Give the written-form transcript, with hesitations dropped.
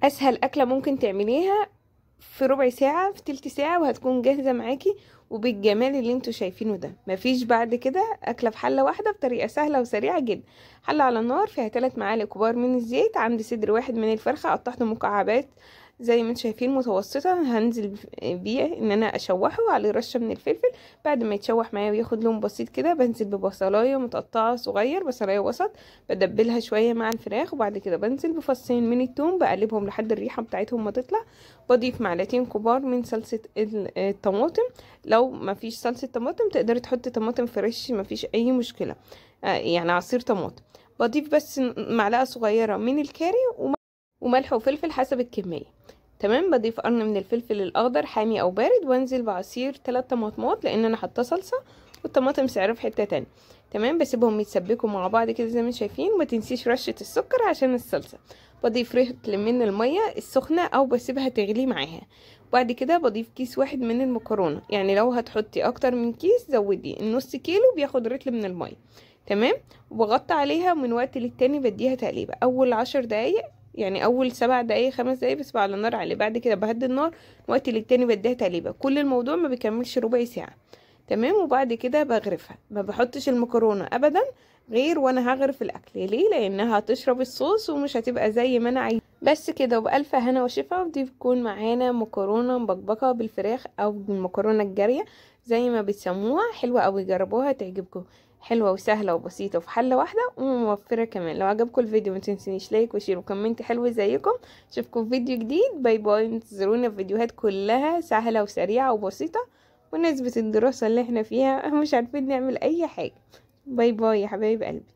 اسهل اكله ممكن تعمليها في ربع ساعة، في تلت ساعة، وهتكون جاهزة معاكي وبالجمال اللي انتوا شايفينه ده. مفيش بعد كده. اكلة في حلة واحدة بطريقة سهلة وسريعة جدا. حلة على النار فيها 3 معالق كبار من الزيت. عندي صدر واحد من الفرخة قطعته مكعبات زي ما انتوا شايفين متوسطة. هنزل بيه ان انا اشوحه عليه رشة من الفلفل. بعد ما يتشوح معايا وياخد لون بسيط كده بنزل ببصلاية متقطعة صغير، بصلاية وسط، بدبلها شوية مع الفراخ. وبعد كده بنزل بفصين من التوم بقلبهم لحد الريحة بتاعتهم ما تطلع. بضيف معلقتين كبار من صلصة الطماطم. لو ما فيش صلصة طماطم تقدري تحطي طماطم فريش، ما فيش اي مشكلة، يعني عصير طماطم. بضيف بس معلقة صغيرة من الكاري وملح وفلفل حسب الكمية. تمام. بضيف قرن من الفلفل الاخضر حامي او بارد، وانزل بعصير 3 طماطمات لان انا حاطه صلصة والطماطم سعرها في حتة تانية. تمام. بسيبهم يتسبكوا مع بعض كده زي ما شايفين. وما تنسيش رشة السكر عشان الصلصة. بضيف رطل من المية السخنة او بسيبها تغلي معاها. وبعد كده بضيف كيس واحد من المكرونة، يعني لو هتحطي اكتر من كيس زودي. النص كيلو بياخد رطل من المية. تمام. وبغطي عليها من وقت للتاني بديها تقليبة. اول 10 دقايق، يعني اول 7 دقايق 5 دقايق بس على النار عالية. بعد كده بهدي النار وقت للتاني بديها تقليبة. كل الموضوع ما بيكملش ربع ساعة. تمام. وبعد كده بغرفها. ما بحطش المكرونة ابدا غير وانا هغرف الاكل. ليه؟ لانها هتشرب الصوص ومش هتبقى زي ما انا عايزه. بس كده وبألف هنا وشفا. ودي بتكون معانا مكرونة مبكبكة بالفراخ او بالمكرونة الجارية زي ما بتسموها. حلوة اوي، جربوها تعجبكم. حلوة وسهلة وبسيطة وفي حلة واحدة وموفرة كمان. لو عجبكم الفيديو متنسونيش لايك وشير وكومنت حلو زيكم. اشوفكم في فيديو جديد. باي باي. انتظرونا في فيديوهات كلها سهلة وسريعة وبسيطة. ونسبة الدراسة اللي احنا فيها مش عارفين نعمل اي حاجة. باي باي يا حبايب قلبي.